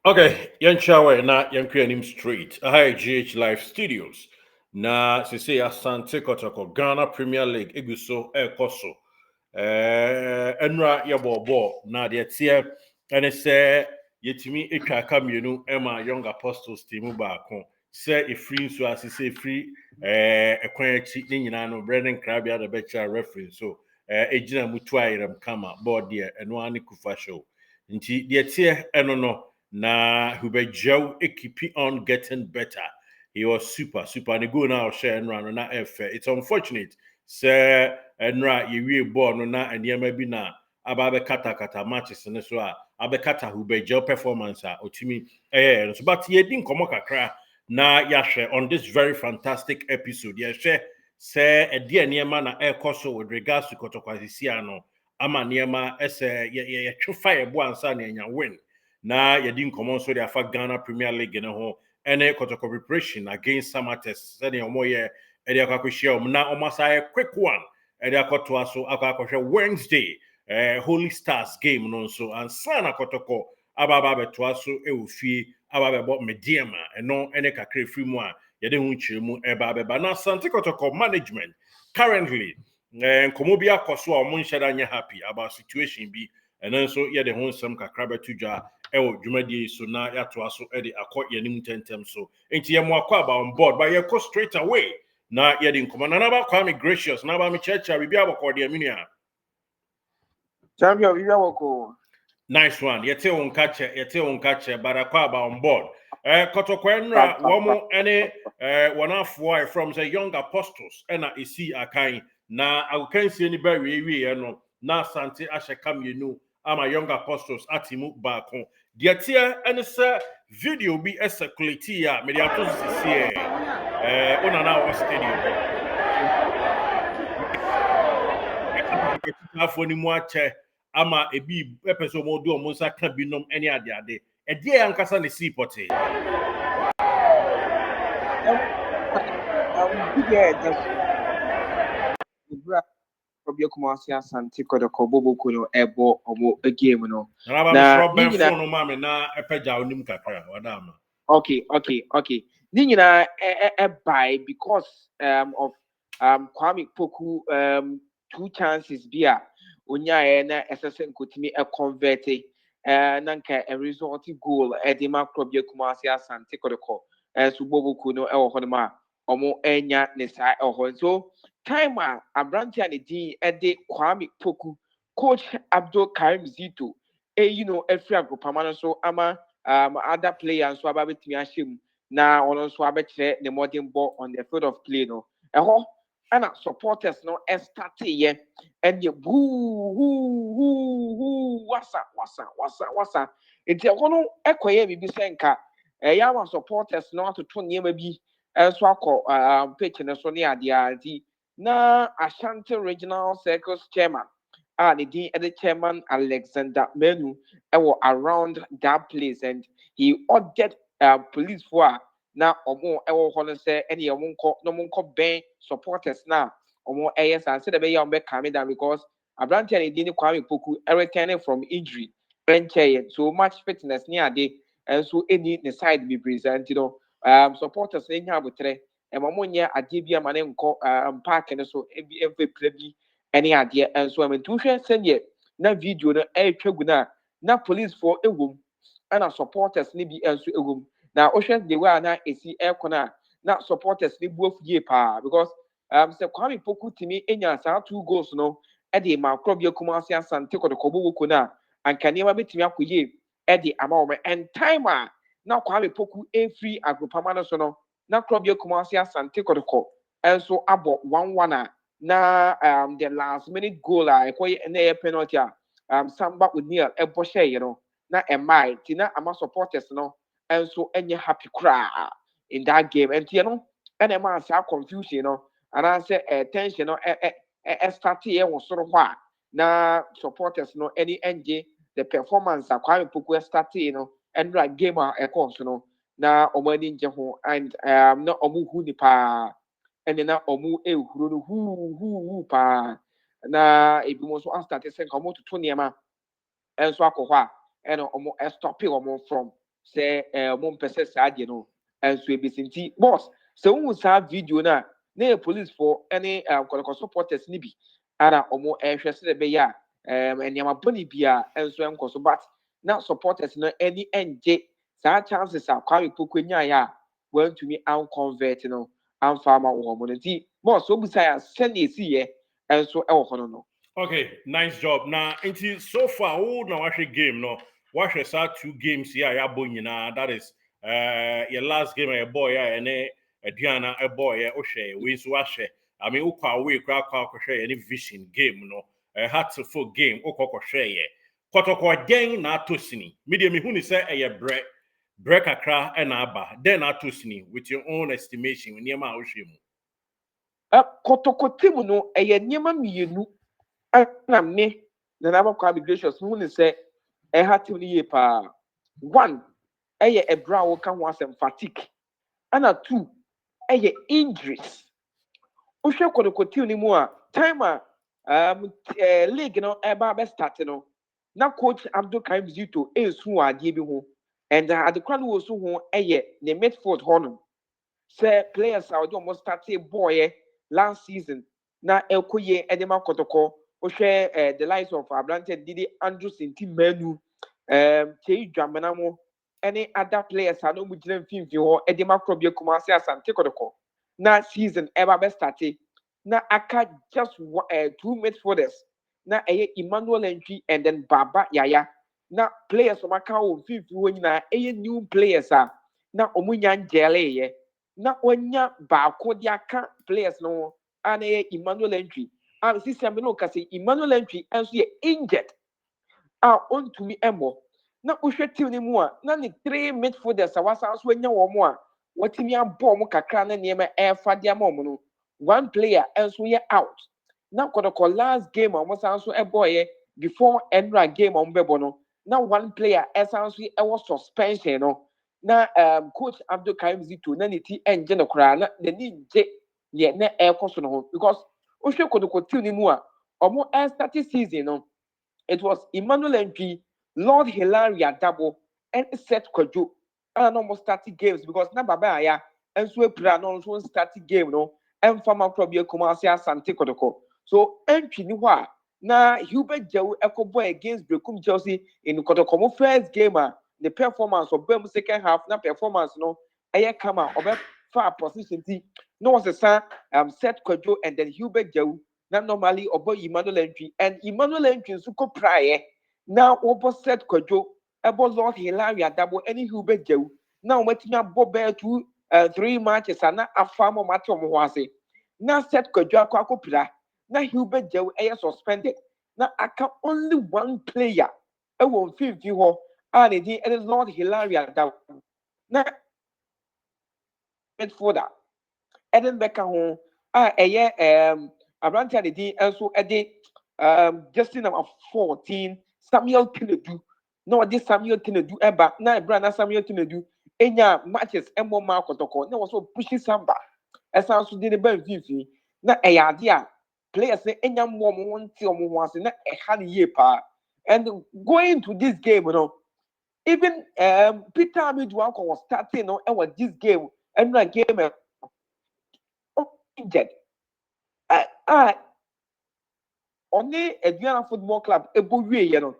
Okay, yan shower na yan him straight. Hi GH Live Studios. Na say Asante Kotoko Ghana Premier League eguso ekoso. Enra yabo na de tie ene se yetimi etwa aka mienu ema Young Apostles team baako. Se efiri nso asese efiri ekwan achi ne nyina no Brendan Krabia the becha referee so ejina mutu ayram kama board there eno ani kufa show. Nti de tie eno no na Hubejo keep on getting better. He was super. And the go now share and run na F. It's unfortunate. Sir and right you born no na and maybe na ababe kata matches and so abe kata Hubejo performance otimi so but ye didn't come kakra na yashe on this very fantastic episode. Yashe say a dear niema na air coso with regards to Kotokwazisiano ama niema ese ye fire boansa na win na yɛdi nkɔmmɔ nso de afa Ghana Premier League ne ho ɛne Kotoko preparation against Samatex sɛdeɛ ɔmo yɛ ɛde akɔ akɔhyia ɔmo na ɔmo asa yɛ quick one ɛde akɔtoa so akɔ akɔhwɛ Wednesday Holy Stars game no nso ansa na Kotoko aba abɛtoa so ɛwɔ fie aba abɛbɔ Mediama ɛno ɛne kakra efiri mu a yɛde ho nkyerɛ mu ɛba abɛba na Asante Kotoko management currently nkɔmmɔ bi akɔ so a ɔmo nhyɛ da nyɛ happy about situation bi ɛno nso yɛde ho nsɛm kakra bɛto dwa ɛwɔ dwumadie so na yɛatoa so ɛde akɔ yɛnim ntɛntɛm so nti yɛmo akɔ aba on board but yɛkɔ straight away na yɛde nkɔmmɔ na naba Kwame gracious na ba me kyerɛkyerɛ biribi abɔkɔ deɛ me nua champion biribi abɔkɔ nice one yɛte wo nka kyɛ but akɔ aba on board Kotoko nra wɔn ɛne wɔn afoɔ a from say Young Apostles ɛna esi akan na agokansie ni bɛ wie no na Asante ahyɛ ka mmienu ama Young Apostles atimu baako deɛ teɛ ɛne sɛ video bi circulate a mede ato sisi ona na wɔ stadium afɔ ni mu akyɛ ama ebi pɛpɛ sɛ ɔmo de ɔmo nsa ka binom ɛne ade ɛdeɛ ankasa ne sii pɔtee Obia Kumasi Asante Kotoko Boku no ebo omo game no. Na phone no mama na epeja onim kakra wadama. Okay. Ni nyina buy because of Kwame Poku 2 chances bia onya na SSN nkotimi convert na nka a result goal edema Obia Kumasi Asante Kotoko so Boku no e wo ho ma omo enya ne sai so time a Abranti and the Ede Kwame Poku, Coach Abdul Karim Zito, every agrupamano so ama other players so about me ashim na on so about the modern ball on the field of play no. And supporters no start ye and you wasa. It's a one equoye bibi senka. Yawa supporters no to 20 maybe so akọ pitch na so ne ade na Ashanti Regional Circus Chairman the chairman Alexander Menu around that place and he ordered police for na omo hono say any omo ben supporters na omo and say the be yam be coming down because Abranti and the Kwame Poku returning from injury so much fitness near day and so any the side be present supporters in here Mamonya Adibia Manenko park and so every play any idea and so I'm to share send yet na video na police for a room and our supporters nibi and so a room now ocean they were na AC air corner na supporters ni both ye pa because say Kwame Poku timi enya sa 2 goals no e dey ma Krobia Kumasi Asante Kotoko na and kanema betimi akoye e dey ama and timer na Kwame Poku free agrupamano so no na Krobia Kumasi Asante Kotoko and so abo 1-1 na the last minute goal na penalty Samba O'Neal share na tina ama supporters no and so any happy cry in that game and and a sa confusion and I say tension start here was sort of na supporters no any NJ the performance Kwame Poku start and like game course na omani nje ho and na omu hu ni pa and na omu ehuru no hu pa na ebi mo so start say komo to niema and so akọ and omu stop omu from say mo mpese saa de no enso ebisinti boss so who saa video na police for any Kotoko supporters ni bi ara omo ehwe se be ya eniama boni bia enso enkoso but na supporters no any enje saa chances are Kwame Poku nya ya want to me out convert no am farmer wo mo nti boss so busa ya send esi ye enso e wo hono no. Okay, nice job. Now, until so far, now watch a game, no. Watch a 2 games here, yeah, nyina. That is your last game, a boy, yeah, and a Diana, a boy, yeah, Oshe, wins wash. I mean, Uka away, crack, any vision game, no. A heartful game, Oko share, yeah. Kotoko gang na tosini. Medium huni say a break a cra and abba. Then na tosini with your own estimation, near my Oshimu. Kotoko team no eye niema mienu na me na na kwa gracious mu ne say e ha team ni ye pa one eye ebra wo ka ho asem fatigue ana two eye injuries ohwe Kotoko team ni mu a time league no eba be start no na coach Abdul Karim Zito ensu ade bi ho and adekwa no wo so ho eye ne midfield hono say players are almost started boy last season na ekoye edema Kotoko ohwe the likes of Abrante Didi Andrew Sinti Manu Chei Dwamanamo any other players are no mujina mfimfi ho edema krobie Kumasi Asante Kotoko na season ever be started na aka just 2 midfielders na Emmanuel Entry and then Baba Yaya na players o maka wo mfimfi ho nyina new players na omunya njele ye na onya baako de aka players no ana Emmanuel Entry sisi ameno kasi Emmanuel Entry enso ye injured ontumi emo na uhwe team ni mu na ni 3 midfielders wasa so anya wo mo watimi abọ mo kakra na niema efa de ama mo no one player enso ye out na Kotoko last game mo sanso eboye before Enra game mo bebo no na one player esanso e was suspension no na coach Abdul Karim Zito na ni ti enje no kra na the ni nje ye na ekoso no because ohwe Kotoko team ni mu omo start season no it was Emmanuel Entry, Lord Hilaria Dabo, and Seth Kojo. And almost starting games because na baba ya and so pra no so starting game no and farmer probably Kumasi Asante Kotoko. So Entry ni wa na Hubert Jew Echo Boy against Brekum Chelsea in Kotoko first game the performance of Bem second half na performance no aye come out of far position no was a Seth Kojo and then Hubert Jew na normally obo Emmanuel Entry and Emmanuel Entry nso ko praye na obo Set Kwadwo ebo Lord Hilaria Dabo any Hubert Jew na omatinya bobe 3 matches na afamo match omo ho ase na Set Kwadwo akwa pra na Hubert Jew suspended na aka only one player e won mfimfi ho a ne di Lord Hilaria Dabo na midfielder Eden Becker ho Abrante de din also Justin number 14 Samuel Tinedu no this Samuel Tinedu eba na Brana Samuel Tinedu enya matches emo ma Kotoko na was pushing samba esa so de ba fifi na ade a players enya mo mo nti omo ho ase na ha ne ye pa and going to this game no even Peter Amiduanko was starting no and was this game and na game injured only Aduana Football Club ebo wie ye no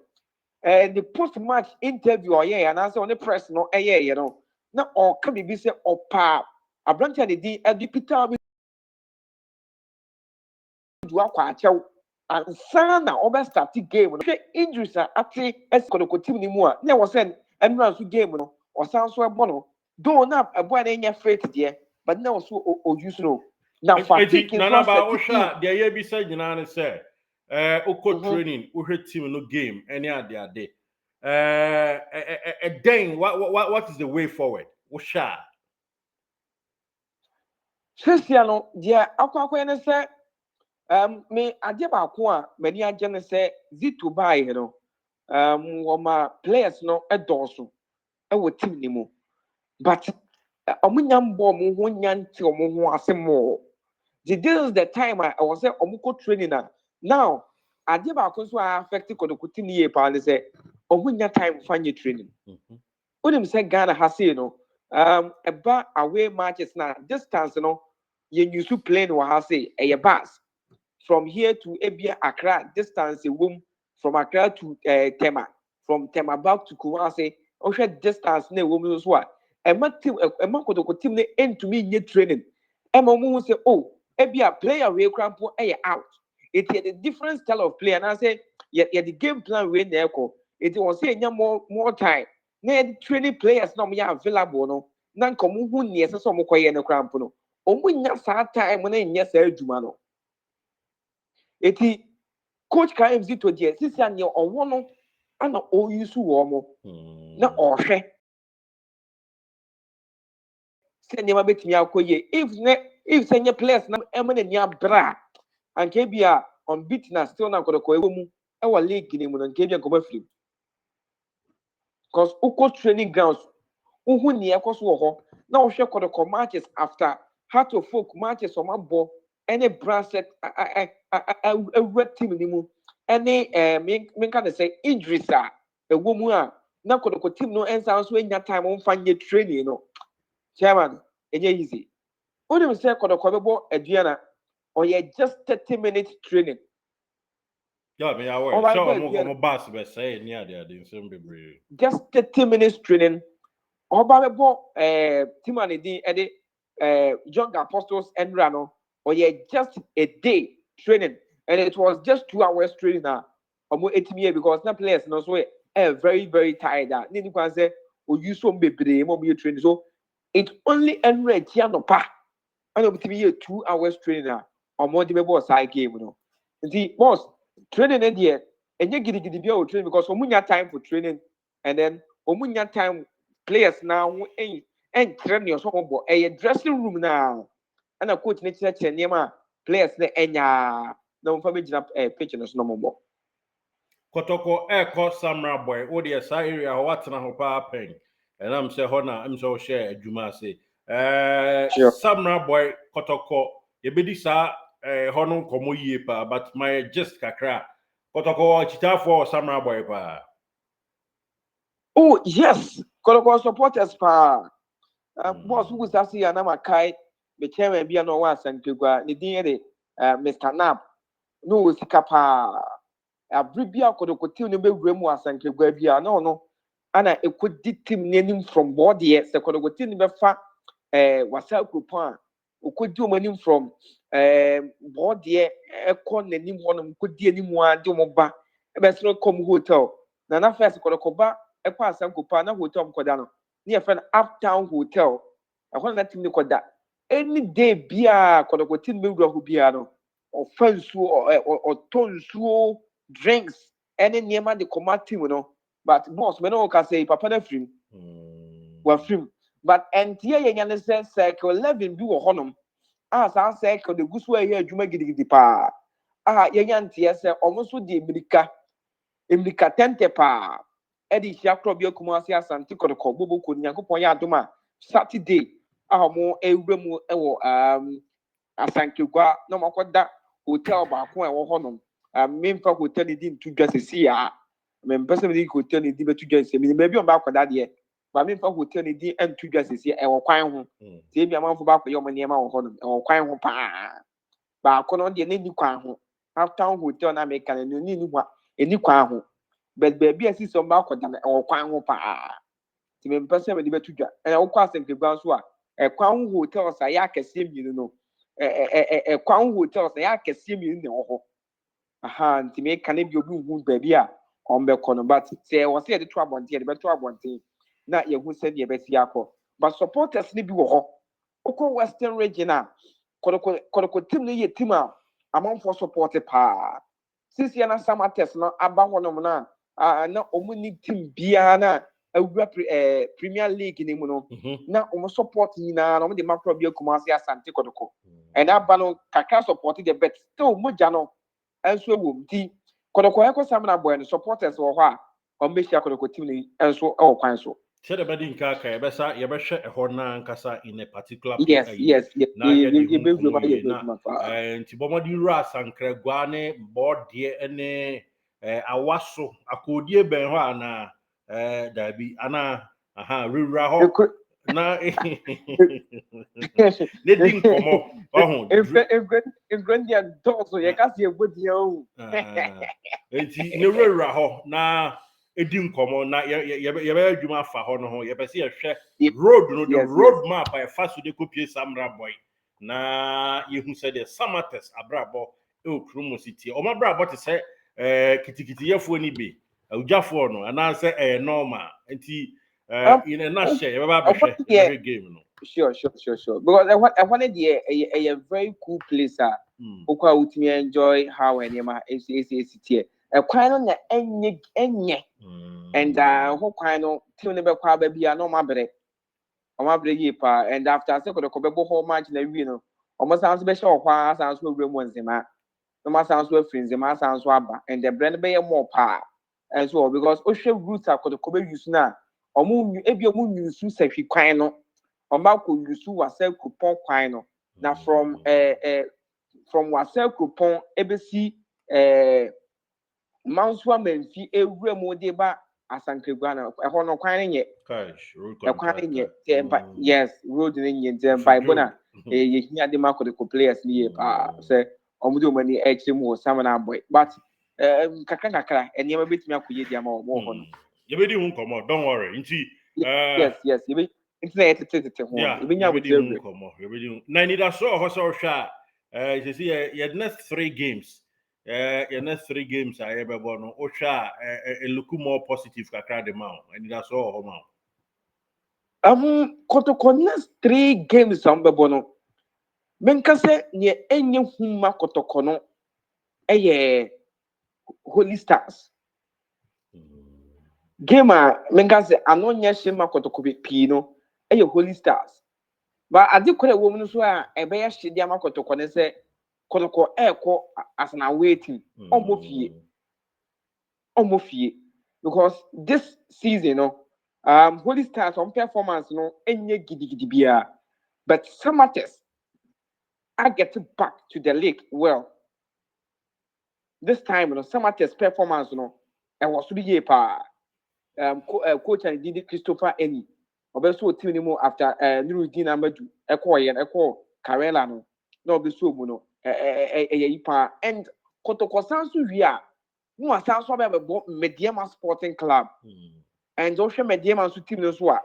the post match interview or yeah and answer on the press no you know na o ka bibi se opa Abrante de di Peter do akwa achew ansa na obe start game no injuries ati Kotoko team ni mu a na was say enra so game no o san so ebo no do na ebo na nya faith there but na also o use no na fatigue Nana ba osha de ye bi say nyina ne say oko training uhwe team no game any ade then what is the way forward osha Christian no dia akwa ne say me ade ba ko a mani age ne say Zito bai no woma players no edoso e wo team ni mu but omunya mbo mo ho nyante omo ho asemo this is the time I was say omuko training now ade ba ko so affect Kotoko team ye pa ne say omunya time fanye training Unim say Ghana has no about away matches now distance no you use to plane or has a bus from here to Abia Accra distance a womb from Accra to Tema from Tema back to Kumasi or distance ne woman as well. And my team a Kotoko team end to me new training. And my mom say, oh, Abia player we crampo out. It had a different style of play, and I say, yeah, the game plan we there. It was saying more time. Na training players na me available no na nka mo hu ne ese so mo koye no cramp no omo nya saa time na nya saa adwuma no eti coach kan mzito die sisi anya owo no ana o yusu wo mo na ohwe se ne ma betimi akoye if se nya players na ema na nya bra anka bia on beat na still na kodoko ewo mu e wa league ni mu no nka bia nko free because uko training grounds uhu ne ekoso wo ho na wo hwe kodoko matches after heart of folk matches o mabo any brandset a team ni mu any me can say injuries a ewo mu a na kodoko team no ensa so enya time on fanye training no chairman enye easy unim say kodoko bebo aduana or ye just 30 minutes training. Yeah, me aware. So I'm boss be say near there just 30 minutes training. Oba bebo team and the young apostles and rano or ye just a day training and it was just 2 hours training now. Almost 8 years because some players no so very very tired. Nini kwan say o use some bebre mo be training so it only enrich ya no pa. And obtimi 2 hours training now. Or more the bebo side game no. The boss training in there and you get be training because omunya time for training and then omunya time players now and train your so a dressing room now and a coach next to players the enya no family up a pitch no more. Kotoko Eko Samra boy, what the area what na ho pa pen. And I'm say hona I'm so share adwuma say. Samra boy Kotoko ye be sa hono komo yie pa but my just kakra. Kotoko chita for Samra boy pa. Oh yes, Kotoko supporters pa. Boss who was see anama kai the chairman be no one sankigwa ni din Mr. Nap no sika pa abribia Kotoko team no be wremu asankigwa bia no ana ekodi team nenim from board here se Kotoko team be fa wasa coupon okodi omanim from board here ekọ nanim honom kodi anim a de omoba e be so come hotel na first Kotoko ba ekọ asankopa na hotel mkoda no near friend uptown hotel. I want that team to call that any day beer Kotoko team be who beer no or fence or tons drinks any near man the command team you know. But boss me no can say papa na free we free but entia ye nyan say circle 11 bi wo honom as I circle the gusu e adwuma gidigidi pa ye nyan tie say omoso di emrika tente pa edi hia krobia kumasi asante Kotoko bobo ko nyankopon ya adoma Saturday mo ewremu ewo asankegwa na makoda hotel ba ko ewo honom memfa hotel di ntu dwasesi ya mempese me hotel di betu dwasesi me be bi on ba koda de ba memfa hotel di ntu dwasesi ewo kwan ho te bi amanfo ba ko ye omo niema wo honom ewo kwan ho pa ba ko no de ni kwan ho uptown hotel na me kan ni hwa eni kwan ho but baby asi so ba koda ewo kwan ho pa ti me mpese me di betu dwa e wo kwa asankegwa nso a kwan hotel sa ya kese mienu no kwan hotel sa ya kese mienu ne ho aha nti me kan bi obi hu baabi a on be kono but say wo say de to abonte de be to abonte na ye hu se de be si akọ but supporters ni bi wo ho okọ western region a Kotoko team no ye team a amanfo support pa sisi na samates no aba honom na na omuni team bia na Premier League ni mu no na support nyina na de macro bia Kumasi Asante Kotoko and abano kakra support the bet still moja no enso ewom ti Kotoko eko samna boy no supporters wo ho a ombehia Kotoko team ni enso e wo kwan so Share the bedding car, Bessa, you better share a horna and cassa in a particular yes now and Tibomadi Ras and Creguane, board dear and Awaso, Akodie Benwana, Dabi, Anna, rewura hɔ na ne di nkɔmɔ ɔho Ingrandia dogs so you can see a good deal. enti ne rewura hɔ na edi nkɔmɔ na yɛbɛyɛ adwuma afa hɔ no ho yɛbɛ sɛ yɛhwɛ road no the road map a yɛfa so de kopie Samra boy na yehu sɛ de Samates abrabɔ e okrumo city ɔma abrabɔ te sɛ kitikiti yɛfoɔ ni be awujafoɔ no anaasɛ normal enti in a nutshell yɛbɛba abɛhwɛ game no. Sure. Because I wanted a very cool place. Poku would enjoy how anyama is here. A kind of any and who kind of tunable crab be a no mabre. And after a second, the Kobebo whole match in the win. Almost sounds special, sounds no room once, no matter sounds well, friends, the mass sounds wabba, and the brand bay more power as well because ocean roots are called the Kobe use now. Or moon, if your moon use to say quino. Omako yusu wasel coupon kwino. Now from wasel coupon ebesi manswa menfi ewura mu de ba Asante Guana ehɔ no kwan nye cash road contract yes road nye njem by bona yehia de makɔ the players ni pa say omude omani echi mu Samana boy but kakra enema betumi akoye dia ma omo hɔ no yebedi hu nkɔmɔ don't worry nti yes yebedi internet tete ho ebenya abotire yebedi na ni da so hɔ so hwɛ a you see your next 3 games your next 3 games are yebebo no o hwɛ a look more positive kakra de ma and ni da so hɔ ma Kotoko next 3 games ambebo no menka se ne enye huma Kotoko no Holy Stars game menka se anonya shema Kotoko pi no Holy Stars but ade kore wo mu so a ebe ya hye ama Kotoko ne se Kotoko ekɔ as an waiting omofie because this season no Holy Stars on performance no enye gidigidi bia but Samates I get back to the league well this time no Samates performance no e was to be pa coach and Didi Christopher Eni obeso team ni mu after Nuruddin Amadu ekɔ Karela no na obeso mu no pa and Kotoko sanso wi a mu asanso be Mediama Sporting Club and also Mediama so team no so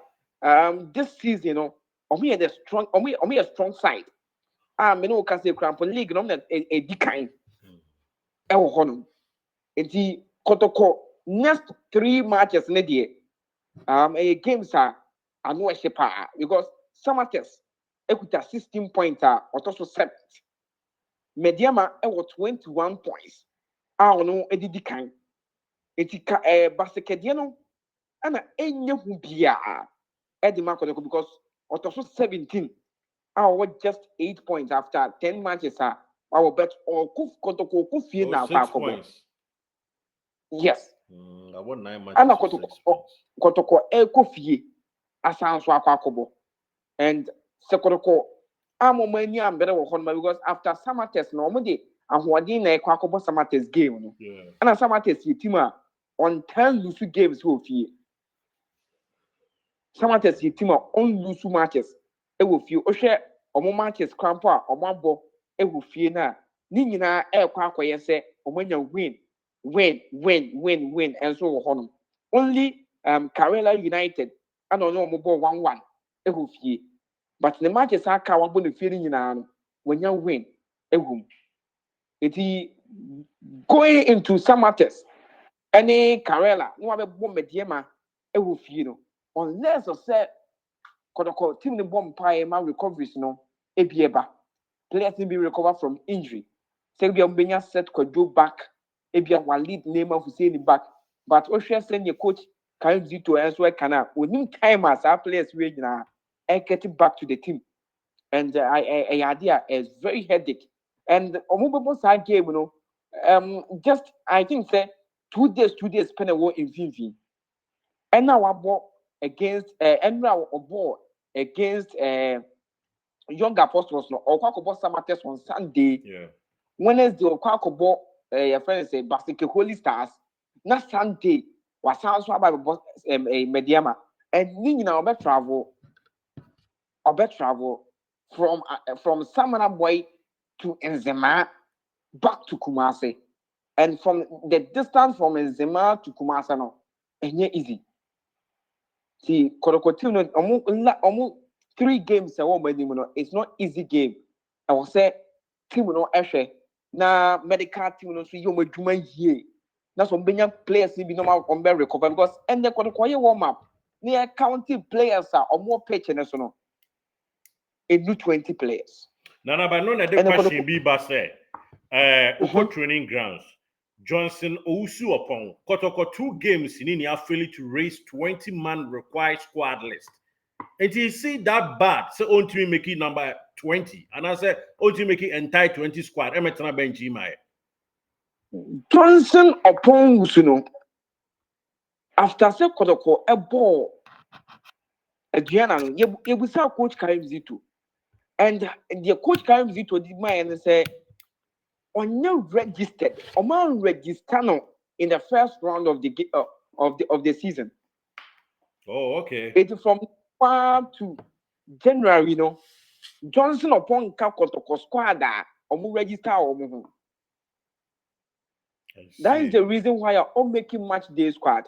this season no omo the strong omo a strong side me no can say crampo league no na e di kan e wo hono enti Kotoko next 3 matches ne die games are ano e pa because Samates ekuta 16 points otoso 7 Mediama e 21 points no e di kan enti basekede no ana enye hu bia e di ma Kotoko because otoso 17 just 8 points after 10 matches our bet or Kotoko kufie na kwa yes I won 9 matches ana Kotoko kufie asanso akwa and Kotoko amomani ambere wo hono because after Samates no mo de ahoɔden na ekwa akobo Samates game no ana Samates team on 10 lose games wo fie Samates team on lose matches e wo fie ohwɛ omo matches crampo omo abo e wo fie na ni nyina ekwa akoye se omo nya win and so wo hono only Karela United and no omo ball 1-1 e wo fie but the matches aka wabo no fie ni nyina no wonya win e wum eti going into Samates any Karela no abebo Mediama e wo fie no unless of say Kotoko team the bomb pie ma recoveries no ebieba players be recover from injury say be ombenya set Kojo back ebia wa lead name of Hussein back but ohwe say your coach can Zito enso e kana onim time as our players we nyina e get back to the team and idea is very headache and omubebo sa game no just I think say 2 days spend a war in Finfi and now abo against and now ball against young apostles no okwakobo Samates on Sunday Wednesday okwakobo your friend say Basike Holy Stars na Sunday wasan so about Mediama and you know about travel from Samana Boy to Nzema back to Kumasi, and from the distance from Nzema to Kumasi no enye easy. See, Kotoko team no almost 3 games it's not easy game. I will say team no ehwe na medical team no so you madwuma yie. Na so benya players be normal on be recover because and the Kotoko ye warm up. Near counting players are more pitch and so no. It do 20 players. Nana, but no, the question be base. Training grounds. Johnson Owusu upon Kotoko 2 games in India failing to raise 20-man required squad list. And you see that bad, so only make it number 20. And I said, only make it entire 20 squad. I'm not bench Johnson upon Wusuno. After say Kotoko a ball. A Gianna, you will sell Coach Karim Zito. And the Coach Karim Zito did my and say, on your registered, or man register in the first round of the season. Oh, okay. It's from 1 to January, you know. Johnson upon Kotoko squad or register or that is the reason why I'm all making match day squad.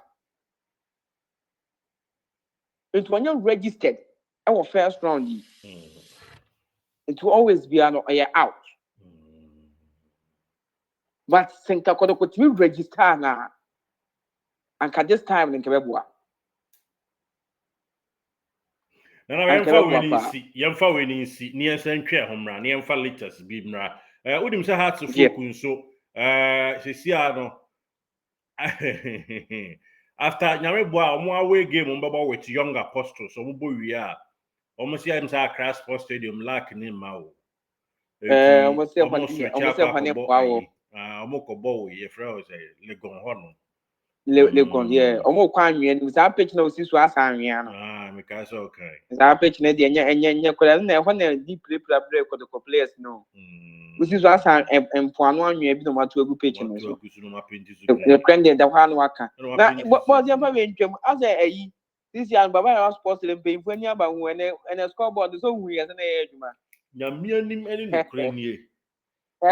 It's when you're registered, our first round, it will always be an out. But since Kotoko to register now, and at this time in Quebec. Na yɛmfa weni si ne yɛnsa ntwa homra ne yɛmfa latest bi mra wodim sɛ hearts of Poku nso sesia no after nyame boa omo away game mbaba with young apostles omo bo wi a omo si am sa Accra Sports Stadium lack ni ma o omo se fane kwa omo ko bo ye frɛ o say Legon ho no Legon yeah omo kwa anwe ni sa pitch na osi so asa anwe no me ka so okay sa pitch na de nya kola na ho na deep play Kotoko players no osi so asa empoano anwe bi no mato agu pitch no so the trend da hwa no aka na bo je fa we ntwam asa ayi this year baba sports le pay fu ani aba hu ene scoreboard so hu ye na ye adwuma nyamia nim ene no kranie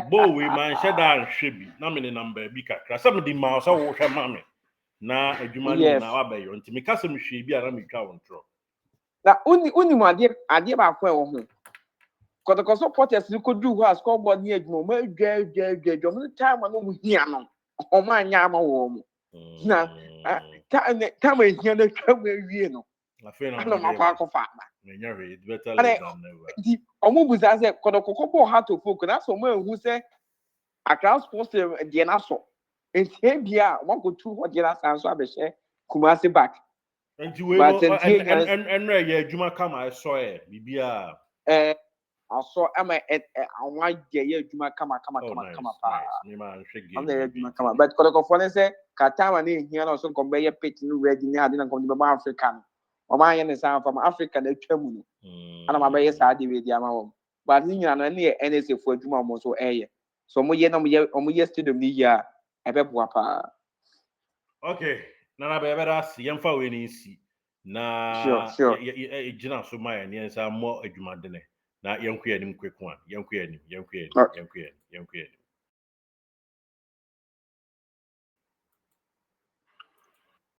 bo we man sheda nhwe bi na me ne number bi kakra some di ma so wo hwe ma me na adwuma no na wa bayo nti me kasa me hwe bi ara me twa won tro na uni mu ade ba ko e wo ho Kotoko supporters ni ko du ho scoreboard ni adwuma ma dwa mo time no mu hia no o ma nya ma wo mo na time hia na twa mu awie no afena no ma kwa ko fa ba nya re it better late than never di omo buza se Kotoko ko bo heart of Poku na so mo ehu se Accra Sports de na so entie bia won go tu ho de na san so abehye Kumasi back nti we no and ye adwuma kama so e bibia aso ama anwa ye adwuma kama pa me man hwe am na adwuma kama but Kotoko for say katama na ehia na so ko be ye pitch no ready ni ade na ko be Africa no o ma ye ne san from Africa na atwa mu no ana ma be ye sa ade we di ama wo but ni nyina no ne NSA for adwuma mo so eye so mo ye na mo ye stadium ni ya ebe boa pa okay na be better see yemfa we ni si na ye gina so ma ye ne nsa mo adwuma de ne na yenku yanim kweku a yenku yanim